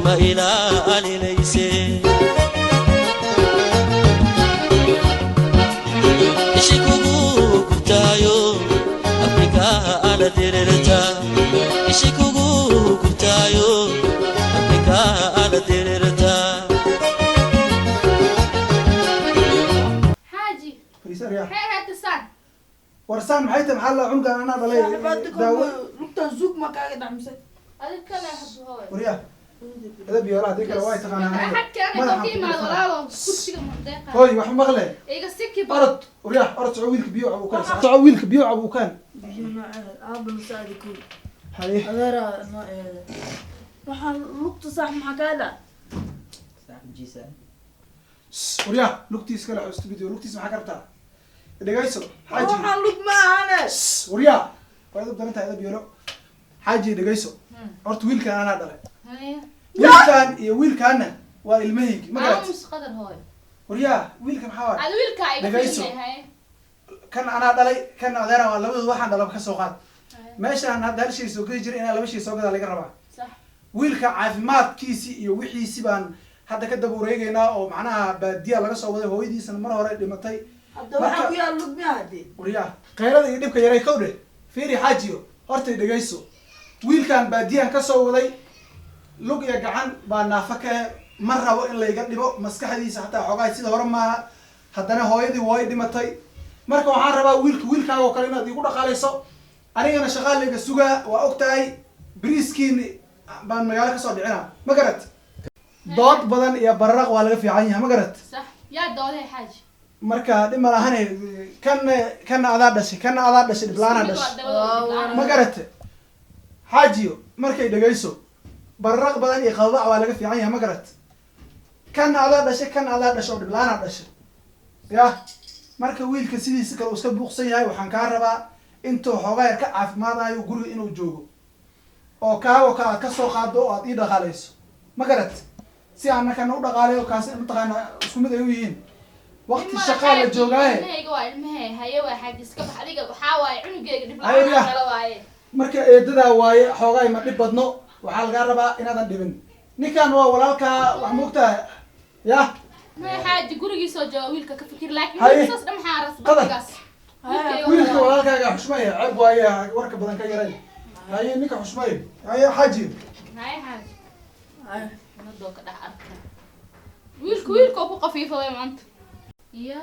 ما إلى آل ليس إشكوكو كتايو أفريكا على ديرتا إشكوكو كتايو أفريكا على ديرتا حاجي فريسر يا هات السان ورسام حيت محل عمق انا ضلي داو لقطة زوج ما قاعد عم يسد هذا كله يحب هو وريا هذا بيورا هذيك الواي تقانا حد كان يقول ما ولا كرسي منطقة هوي wax maqle إيجا سكي أرد وريا أرد عويلك بيوع أبو كان عويلك بيوع أبو كان بيجينا أب مساعد يكون هاي هذا ما waxaan lugta sax maxaa ka dhaa saaxiibkiisa وريا لوكتيس كلا حست فيديو لوكتيس ما حكرتها دقايسو حاجي waxaan lug ma ahane وريا وهذا بدنا هذا بيورا حاجي دقايسو أرد ويل كان أنا دله ويل كان ويل كان والمهيج ما قلت مش قدر هاي وريا ويل كان حوار على ويل كاي دقايسو كان أنا دلي كان أذيرا ولا بدو واحد دلهم كسوقات ماشي أنا هذا الشيء سوق يجري أنا لما شيء سوق هذا اللي قربه صح wiilka caafimaadkiisi iyo wixiisi baan hadda ka daba wareegaynaa oo macnaha baadiya laga soo waday hooyadiisana mar hore dhimatay hadda waxaa ku yaal lug ma hadee wariyaa qaylada iyo dhibka yaray kowdhe fiiri xaajiyo hortay dhegayso wiilkan baadiyaan ka soo waday lug iyo gacan baa naafa ka mar rabo in layga dhibo maskaxdiisa hataa xoogaa sida hore maaha haddana hooyadii way dhimatay marka waxaan rabaa wiilkaaga oo kale inaad igu dhaqaalayso anigana shaqaalayga sugaa waa ogtahay bariiskiini baan magaalo ka soo dhicina ma garat dood badan iyo bararaq waa laga fiican yahay ma garat صح يا دولة حاج marka dhima lahane kana adaa dhashay dhiblaana dhashay ma garat xaajiyo markay dhagayso bararaq badan iyo qaldac waa laga fiican yahay ma garat kana adaa dhashay dhiblaana dhashay ya marka wiilka sidiisa kale uu iska buuqsan yahay waxaan kaa rabaa intuu xoogaa yar ka caafimaadayo guriga inuu joogo oo kaago ka aad ka soo qaado oo aad ii dhaqaalayso ma garat si aan nakana u dhaqaalayo kaas mataqaana isku mid ay u yihiin waqti shaqaa la joogaaye haye waa xaaj iska bax adiga waxaa waaye cunugeyga dhib Haye, la kala waaye marka eedadaa waaye xoogaa ma dhib badno waxaa lagaa rabaa inaadan dhibin ninkan waa walaalkaa wax moogtahay ya ما حاج gurigii soo jooga wiilka ka fikir laakiin Haye. saas dhan maxaa ras Qadar. badigaas wiilka walaalkaaga xushmaya ceeb waaye warka badan ka yaray haye ninka xushmaya haye xaaji هاي حاج ندو ka dhax arka wiilka ku qafiifaday maanta ya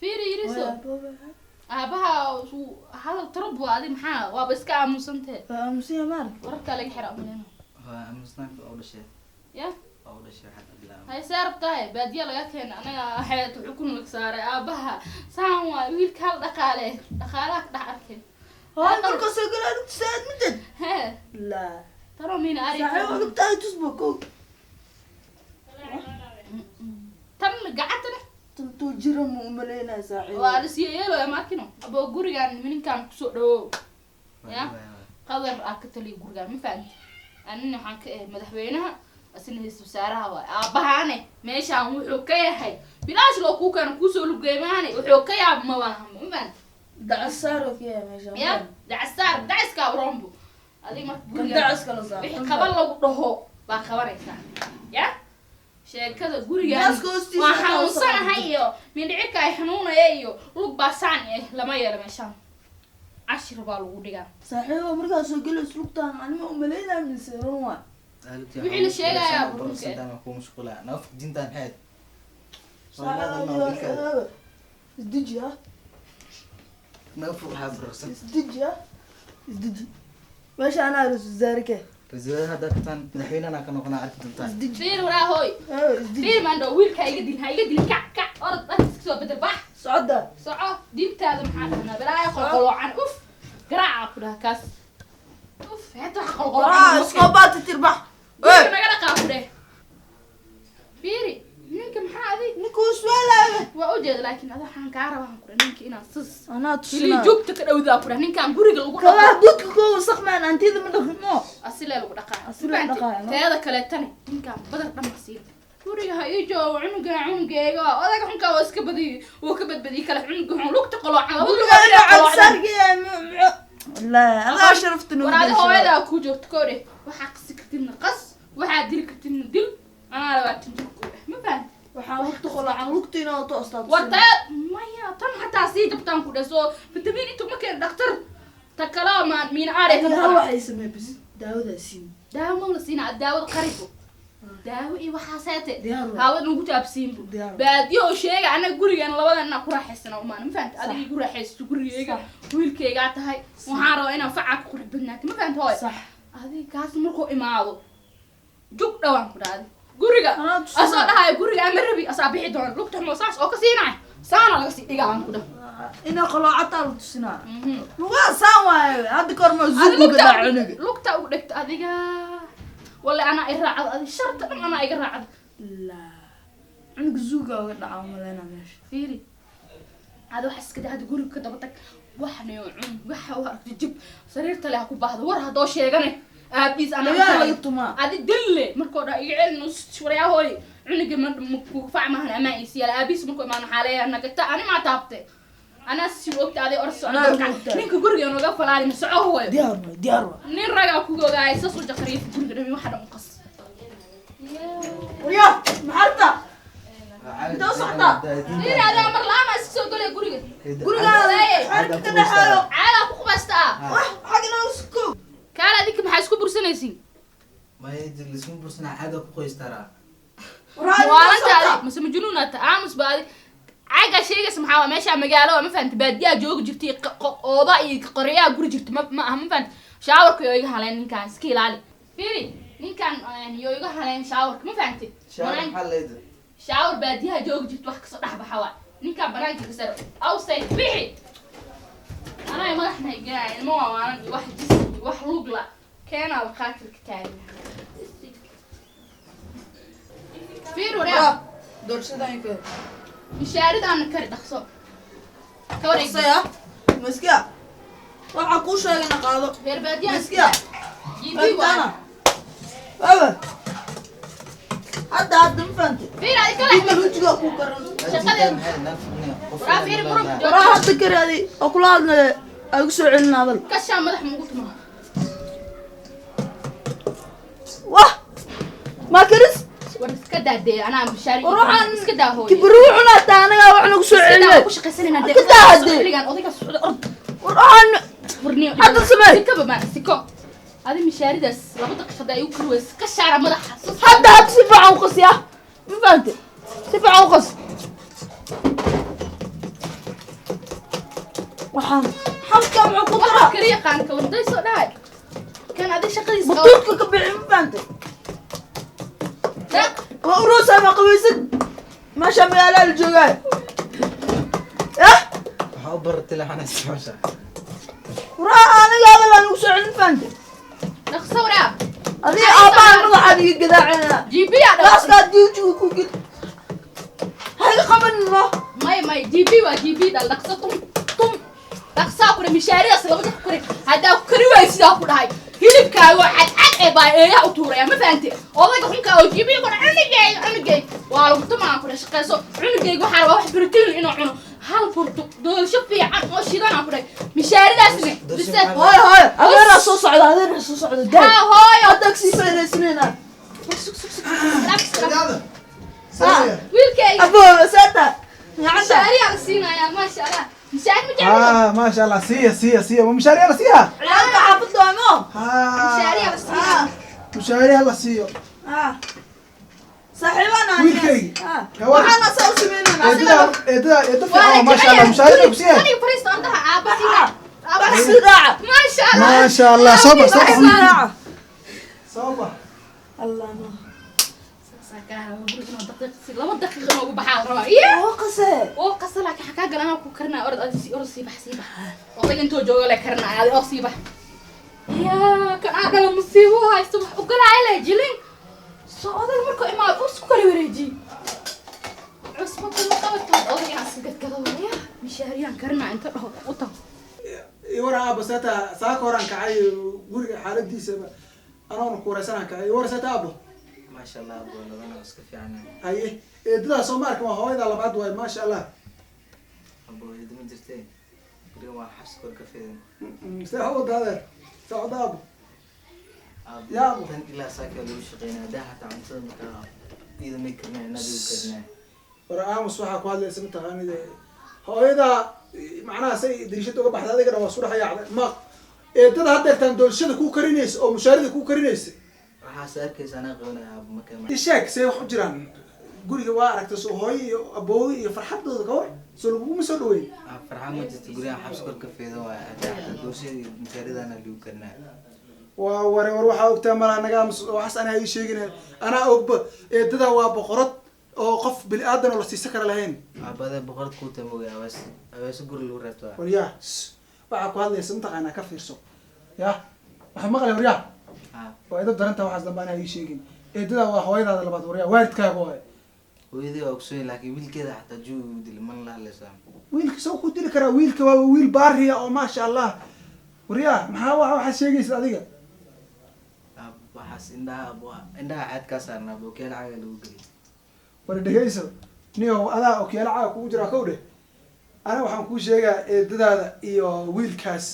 fiiri yiriso aabaha hadal tarab waa adi maxaa waaba iska aamusantee aamusiya maar wararka laga xira amalena waa amusnaanka oo dhashay ya oo dhashay waxa bilaabay hay saarabtahay baadiya laga keena anaga xeet xukun laga saaray aabaha saan waa wiilka hal dhaqaalaha ka dhax arkay هاي مركز سجل لك تساعد مدد hee لا taro miina صحيح ari لك تاي تصبك tan gacantana تنتو جرم وملينا صحيح waa la siiyay maakino abo gurigan mininkan kusoo dhawo ya qadar ah ka taliyo gurigan ma fahanti anina waxaan ka ahay madaxweynaha asina hay'adda wasaaraha waa aabahaane meeshaan wuxuu ka yahay bilaash loo ku keeno kusoo lugeemaane wuxuu ka yaab ma walaha ma fahanti دعسارك يا ماشي ya dacaska rombo adiga marka guriga دعس كلا صار wixii qaban lagu dhaho baa qabanaysaa ya sheekada guriga Daaska hoostiisa waa ka xanuunsanahay iyo mindhicirka ay xanuunaya iyo lug baasaan lama yeelo meeshaan cashir baa lagu dhigaa صحيح مركز سجل سلوكتان أنا وملينا من سيرون wixii la sheegayaa burunka santaan ku mashquula naaf dintaan head صحيح ازدجي ها naaf waxa bursan ازدجي ها ازدجي ماشي أنا أرس زاركه rasuulaha hadda tan madaxweynaha ka noqonaa arki doontaan ازدجي fiir waraa hooy ازدجي fiir maandho wiilka ha iga dilin kac orod dadka iska soo bedel bax صعدة soco diintaada maxaa dhahnaa balaa qolqoloocan uf garaaca ku dhaha kaas uf hata waxa qolqoloocan سكوبات تربح wiilka naga dhaqaa ku dheh fiiri ninka maxaa adig نكوس ولا waa u jeeda laakiin ada waxaan kaa rabaa ku dheh ninka inaad sis أنا ili تسنا joogta ka dhawdaa ku dheh ninkaan guriga lagu كلا dhaqaa دوت كوكو سخمان أنتي ذا من دخمو asilee lagu dhaqaa Asilee lagu dhaqaa, no? teeda kaleetane ninkaan badar dhan masiir guriga ha ii joogo cunugeega odaga xunkaa waa iska badiyay wuu ka badbadiyay kale cunuga xun lugta qaloocan laba أقول أنا عن lugood سرقة لا أنا شرفت war adi hooyadaa kuu joogto koo dheh waxaa qasi kartidna qas waxaa siina oo toosta wata maya tan hataa sii jabtaan ku dhaso vitamin intu ma keen dhaqtar ta kala ma min aare taa waxay samee bis daawada siin daawo la siina daawada qaribo daawo iyo waxa saate Diyaar waa. haawad ugu taabsiin Diyaar waa. baadiyo sheega ana gurigan labadana ku raaxaysana uma ma fahanti adiga ku raaxaysto gurigeyga wiilkeyga tahay waxaan rabaa inaan faca ku qurux badnaato ma fahanti hooy صح adiga kaas markuu imaado jug dhawaan ku dhaadi guriga Anaa tusinaa. asoo dhahay guriga ama rabi asaa bixi doona lugta mo saas oo ka siinay saana laga sii dhigaan ku dhaw ina qaloocata lu tusinaa lugaa saan waaye hadda kor ma zuugu gadaa cunuga lugta ugu dhigta adiga wala ana ay raacad adiga sharta dhan ana iga raacad la cunuga zuuga uga dhaca malena meesha fiiri hada wax iska daa guriga ka daba tag waxna yoo cun waxa waa jib sariirta leh ku baahdo war hadoo sheegane aabiis ana lagaa laga tumaa adi dille markoo dha iga celin shuraya hooy cunuga ma ku facmahan ama isiya aabiis markoo imaan xaaleeya nagata ani ma taabte ana si waqti adi orso Anaa ogtahay. ninka guriga nooga falaali ma soco hooy diyaar waa nin raga ku gogaay sasu jaqriif guriga dhami waxa dhan qas waryaa maxarta Inta u socdaa? fiiri adaa mar laama iska soo galay guriga gurigaada xarka ka dhaxayo caala ku qabasta wax xagina usku kaala adinka maxaa isku bursanaysiin ما يجي لسمو برسنا عادة كويس ترى waalantaadi mase majnuunata aamus baadi caga sheegays maxaa waa meesha magaalo ma fahanti baadiyaa jooga jirtay ooda iyo qoryaa guri jirta ma aha ma fahanti shaawarka yoo iga haleen ninkaan iska ilaali fiiri ninkaan yoo iga haleen shaawarka ma fahanti شارع محل يده shaawar baadiyaha jooga jirta wax kasoo dhex baxa waa ninkaan banaanka ka saro outside bixi anaa madaxna iganaya ilmo waawaanan iyo wax jis iyo wax lugla keenaa qaatilka taagan fiir wareer doorshada inka mishaaridaana kari dhaqso ka wareeg saya maskiya waxa ku sheegana qaado reer baadiyaha maskiya jibi waa baba hadda mfanti fiir adi kale inta rujiga ku karan shaqadeeda محل نفعني waraa fiir murug waraa hadda karaadi oo kula hadna ay ku soo celin hadal kashaa madax mugu tumaa wah ma karis war iska daadee anaa mishaari Ruuxan iska daa hooyo kibru cuna taanaga wax nagu soo iska daa celin ku shaqaysanayna dee Iska daa hadee. xilligan odayga socda ord waraa furniyo Hadda samee. siko bama siko adi mishaaridaas laba daqiiqad ay u kurweys ka shaara madaxa hadda si fiican u qas ya mfanti si fiican u qas waxaan halka muxuu ku waxa daraa kaliya qaanka warday soo dhahay kan adi shaqadiisa qabo butuudka ka bixi mfanti waa uruusa ma qabaysid meesha magaalada la joogaa yah حاضر تلحن السماشة waraa aniga hadal aan ugu soo celin mfanti dhaqso waraa adiga aabbaha madaxaad iga gadaacina jibiya laaska diujiga ku gid hayga qabanino may jibi waa jibi dal dhaqso tum dhaqsaa kure mishaaridaas laba daqiiq kure haddaa ku kari waay sidaa ku dhahay hilibkaaga oo cadcad ee baa eeyaha u tuuraya ma fahanti odayga xunkaa oo jibiya kure cunugeyga waa lagu tumaa kure shaqayso cunugeyga waxaa rabaa wax borotiin inuu cuno hal furto doolsho fiican oo shidanaa ku dhahay mishaaridaasne bise hooyo hooyo adeeraa soo socda daa haa hooyo hadda kasii faa'iidaysanayna wiilkeyga abo saata gacanta mishaariyaa la siinayaa maasha allah mishaari ma jecli ما شاء الله سيا ومشاري يلا سيا ciyaalka xaafadda waa mo mishaariyaa la siinayaa مشاري يلا سيا saaxiibana wiilkaygi waxaana saa u sameynayna ادا ما شاء الله مشاري سيا aniga fariista andaha aabbaha wax si raaca maasha allah ما شاء الله صبر wax si صبر raaca صبر allah no laba daqiiqo noogu baxaa la rabaa iyo oo qase oo qasa laakiin xakaa galan anaa ku karinaa orod adi orod sii bax odayga intoo jooga le karinaa adi oo sii bax yaa kan aa dhala musiibo haysto wax ogolaaya le jilin soo odayga markuu imaado uu isku kala wareejiye cusbo kuma qabato odayga inaa iska gadgado ya mishaariyaan karinaa inta dhaho u tago ورا بساتا ساكوران كعي غوري حالديسا انا كورسان كعي ورساتا ابو ما شاء الله أبو لبنا اسكفي عنه هاي اددا سومارك ما هويدا لبعد واي ما شاء الله أبو يدمي جرتين قريب واحد حبس كور كفيدن سعود هذا سعود ابو يا أبو. تن إلى ساكي اللي وشقينا ده حتى عن صدق إذا ما يكرنا نبي وكرنا ورآمس waxaa ku hadlaysa mataqaanida hooyada macnaha say dirishada uga baxday adiga waa sura hayacday ma eedada haddeertaan doolshada ku karinaysa oo mushaarida ku karinaysa waxaa saarkaysa anaa qabanaya markaa isheeg say wax u jiraan guriga waa aragtay soo hooyo iyo aboowe iyo farxadooda ka war soo laguma soo dhaweyn farxad ma jirto guriga xabs kor ka feedo waa adaa doorshada mushaaridaana liu karnaa waa war waxaa ogtaa malaa naga waxaas anaa ii sheegin anaa ogba eedada waa boqorad oo qof bini aadan oo la siisan kara lahayn abada boqorad ku tamoogay awaas guri lagu reebto waryaa waxaa ku hadlaysa mataqaanaa ka fiirso ya waxa maqlay waryaa waa idab daranta waxaas dambe anaa ii sheegin eedada waa hooyadaada labaad waryaa waalidkaaga waay hooyadii waa kusooyin laakiin wiilkeeda xataa juu dil man la hadlaysaa wiilka soo ku dili karaa wiilka waa wiil baariya oo maasha allah waryaa maxaa waxaad sheegaysa adiga waxaas indhaha caad kaa saarnaa bookeela caaga lagu geliy war dhegayso niyow adaa okiyaala caaga kugu jiraa kow dheh ana waxaan kuu sheegaa eedadaada iyo wiilkaas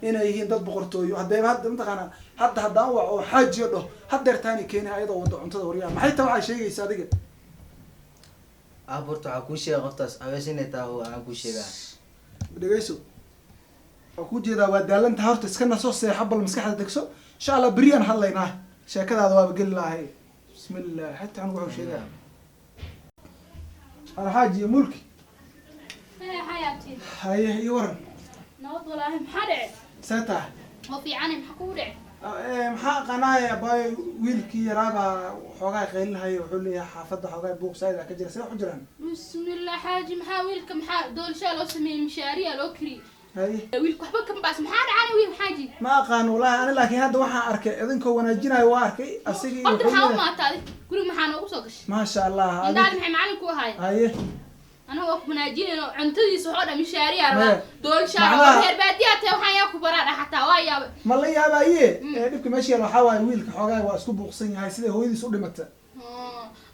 inay yihiin dad boqortooyo haddayba hadda mataqaanaa hadda haddaan wac oo xaajiyo dhaho haddeertaani keeni ayadoo wada cuntada waryaa maxay taa waxaa sheegaysa adiga horta waxaa kuu sheega qoftaas awees inay taa oo anaa kuu sheegaa dhegayso waxaa kuu jeedaa waa daalanta horta iska naso seexa bal maskaxda degso insha allah beriyaan hadlaynaa sheekadaada waaba geli lahay bismillah xataa anigu wuxuu sheegaa alxaaji iyo mulki حياتي haye iyo waran نوض والله محرع see tahay هو في عالم حكورع maxaa aqaanaaya abaayo wiilkii yaraabaa xoogaa qaylinahaya wuxuu leeyahay xaafadda xoogaa buuq saayida ka jira see wax u jiraan بسم الله حاجي محاولك دول شالو سمي مشاريع لو كري haye ويلك وحبا كم بس محار عاني وين حاجي ma aqaan walahi ani laakiin hadda waxaan arkay idinkoo wanaajinayo waa arkay asigii قلت wuxuu محاول leeyahay ما تعرف قولي محانا وصقش maasha allah إن دار محي معلم كو هاي haye أنا وقف مناجين عنتدي سحورة مشاريع ماذا؟ ربا دول شالو معناها- وهير باديات وحان ياكو براد حتى وايا ma la yaabaye dhibka meesha yaal waxaa waaye wiilka xoogaa waa isku buuqsan yahay sida hooyadiis u dhimata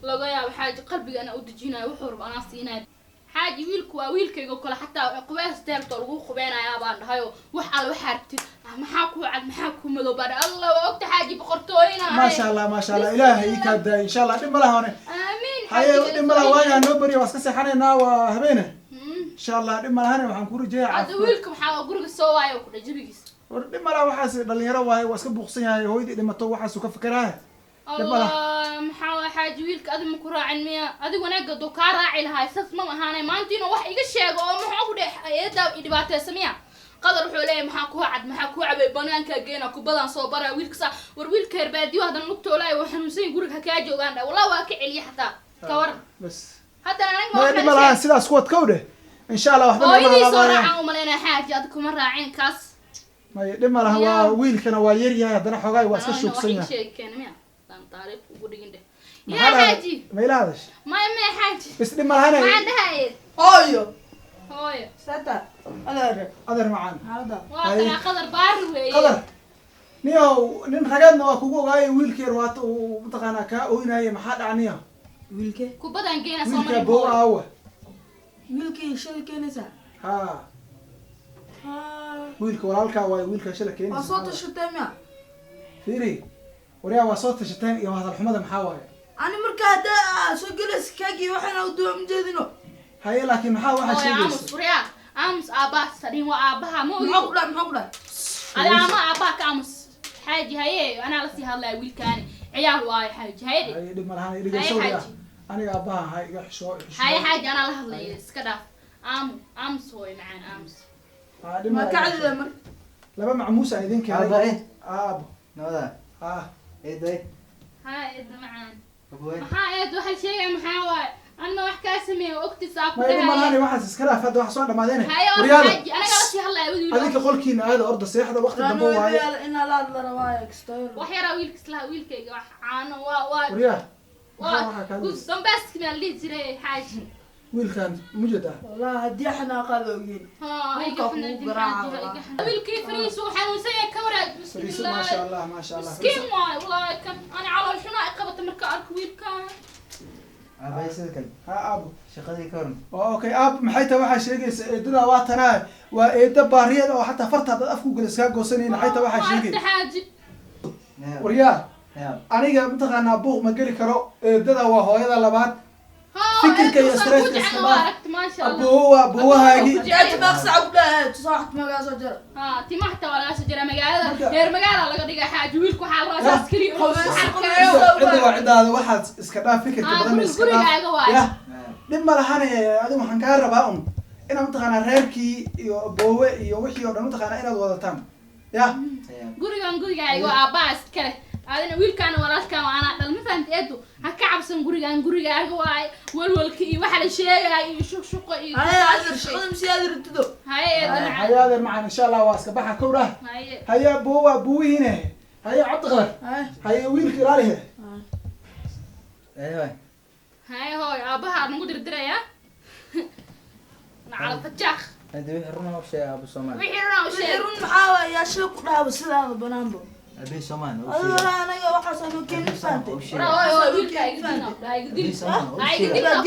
laga yaabo xaaji qalbiga ana u dejinayo wuxuu rabo anaa siinay xaaji wiilku waa wiilkayga kale xataa qubays deerto lagu qubeynayaa baan dhahayo wax alla waxaa rabtid maxaa ku cad maxaa ku madow baa allah waa ogta xaaji boqortooyina maasha allah maasha allah ilaahay ii kaa daaya insha allah dhib ma laha one aamiin haye dhib ma laha waayaa noo beriya waa iska seexanaynaa waa habeene insha allah dhib ma lahane waxaan ku rajeeya hadda wiilka maxaa guriga soo waayo ku dhajabigiis war dhib ma laha waxaas dhalinyaro waaye waa iska buuqsan yahay hooyadii dhimato waxaasuu ka fikeraaya dhib ma laha allah maxaa xaaji wiilka adi ma ku raacin miya adi wanaaga doo kaa raaci lahay sas ma ahaanay maanta inuu wax iga sheego oo maxaa ku dhex eedaa i dhibaateysa miya qadar wuxuu leeyahay maxaa ku cad maxaa ku cabay banaanka geena kubadan soo bara wiilka saa war wiilka herbaadiyo hadan lugtoolay waa xanuunsan guriga kaa joogaan dha wallahi waa ka celiya xataa ka war bas haddana anaga ma dhib ma laha sidaas kuwad kow dheh insha allah waxba hooyadii soo nagama raacaan umaleynaa xaaji adi kuma raaceen kaas maya dhib ma laha waa wiilkana waa yar yahay haddana xoogaa waa iska shoogsan yahay sheekeen miya dan taariikh ugu dhigin dheh maxaa yaa xaaji ma ila hadash maya maya xaaji bis dhib ma lahane maxaan dhahaye hooyo hooyo sata adeer adeer macaan xaalada waa kana qadar baari weeye qadar niyow nin rageedna waa kugu ogaayo wiilka yar waata uu mataqaanaa kaa oynaye maxaa dhaca niyo wiilke kubadan geena soo wiilka marin boo aawa wiilkii shalay keenaysaa ha wiilka walaalkaa waayo wiilka shala waa soo keenaysa tashatay miya fiiri waryaa waa soo tashateen iyo hadal xumada maxaa waaye ani marka hadda soo gelaysa kaagii waxaana u duwa majeedino haye laakiin maxaa waxaa hooyo aamus sheegaysa furiya aamus aabbaha sadhin waa aabbaha ma maxaa ku ogi dhahay maxaa ku dhahay adi ama aabbaha ka aamus xaaji haye anaa lasii hadlaya wiilkaani ciyaar waayo xaaji haye dhe haye dhib ma lahan dhigayso Haye, waryaa xaaji. aniga aabbaha ha iga xishoo haye xaaji anaa la hadlaya iska dhaaf aamus hooyo macaan aamus ha dhib ma ma kacdida mar laba macmuusa idin Aabba, keenay eh? aabo nabada ha eeday haa eedda macaan abuwe maxaa eed waxay sheegay maxaa waaye anna wax kaa sameeya ogtisaa ku ma dhib ma dhahaye lahan waxaas iska dhaaf hadda wax soo dhamaadeene haye or waryaada xaaji anaga lasii hadlaya adinka wiil qolkiina aada orda seexda waqti dambe waaye inaa la hadla rabaayo kistoyr wax yaraa wiilka islaha wiilkayga wax caano waa waryaa maxaa waa waxaa kaa gus dambaski baa la dhihi jiray xaaji wiilkan mujad ah wallahi haddii xanaaqaad ogeyn wiilkii fariis uu xanuunsan yahay ka waraag fariiso maasha allah maasha allah miskiin waay wallaahi kan ani calool xuna ay qabata marka arko wiilkaan aabay sida kale ha aabo shaqadii ka waran oo okay aab maxay tahay waxaa sheegaysa eedada waa tanaa waa eeda baariyad oo xataa farta haddaad afku gala iskaa goosanayna maxay tahay waxaa sheegay xaaji waryaa yaa aniga mataqaanaa buuq ma geli karo eedada waa hooyada labaad fikirka iyo stresska iska dhaaf ما شاء الله abuuhaagii جات مقصع ولا تصاحت مقاصة جرى ها تي محتوى ولا شجرة مقالة غير مقالة لقد دقا حاج ويلكو حال راساس كلي cidda waa ciddaada waxaad iska dhaaf fikirka badan iska dhaaf ya dhib ma lahane adigu waxaan kaa rabaa un inaad mataqaanaa reerkii iyo boowe iyo wixii oo dhan mataqaanaa inaad wadataan ya gurigan aabaas kale adina wiilkaan walaalkaan ana dhal ma fahamti eedu ha ka cabsan gurigaaga waay walwalki iyo waxa la sheegay iyo shuqshuqo iyo شغل مسيادر تدو hayadeer macaan insha allah waa iska baxa kowdhah haya boowa buuhiine haya cabdiqadar haya wiilka ilaalihe هاي هوي ابها نقول دردريا على فتاخ هذي رنا وش يا ابو سومان وحيرنا وش يرون معاوة يا شوك دابو سلام بنامبو ابي سومان انا وحصل كل فانتي هاي ويلك هاي قدنا هاي قدنا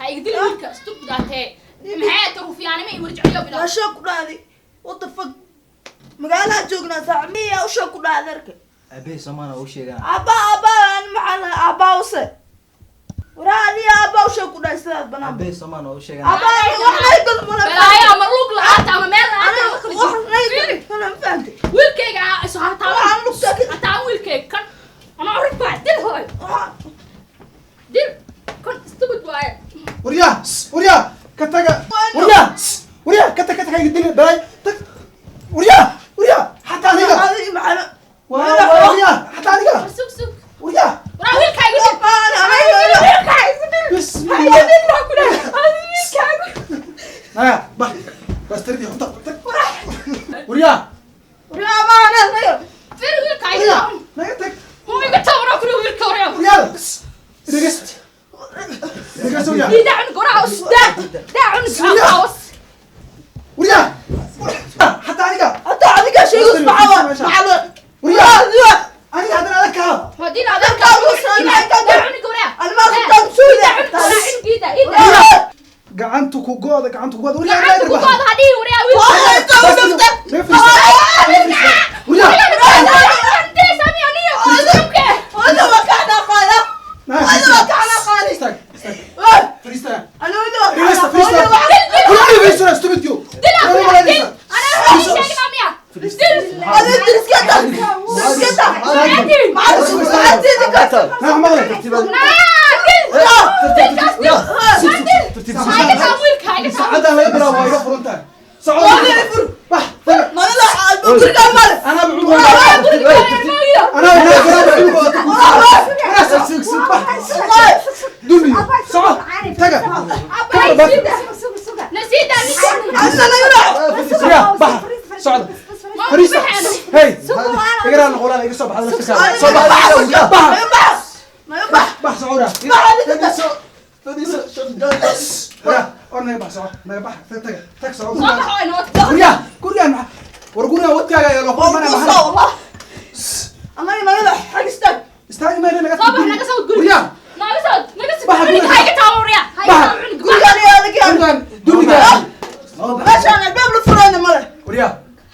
هاي قدنا ويلك ستوب ذاته محيط رفياني ما يرجع له بلا يا شوك دادي وات ذا فك مقالها جوجنا ساعمية وشوك دادرك ابي سومان وش يا ابا انا معنا ابا وسه وراني ابا وشوك دا استاذ بنام ابي سومان وش يا ابا waxna yqul mala bala ya marluq la ata ma meel waxna yqul انا فهمت wiilkayga soo hartaa waxaan lugta hataa wiilkayga kan ana arif baa dil hooy dil kan stupid waay waryaa ka taga waryaa ka taga dil balay tag waryaa hatta aniga هذه معنا waryaa hatta aniga sug waryaa waraa wiilkayga dil انا wiilkayga dil bismillah dil baa ku dhahay wiilkayga haya bah bastardi hunta tag waryaa ما انا غير fir wiilkayga naga tag hoo iga tawra ku wiilka waryaa waryaa dhegeyst waryaa يدعن قراص دعن قراص waryaa hatta aniga حتى عليك شيء اسمع waryaa aniga hadana adaka هدينا هذاك دعن قراص انا ما كنت مسوي دعن كده gacantu ku gooda waryaa دعن كوكو هدي وريا ويل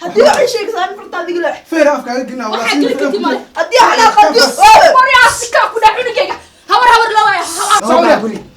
هدي وحي شيء صار فرطة دي قلح فين أفكار قلنا ولا هدي حنا قد وريا سكاكو دعوني كيكا هور لوايا سعودة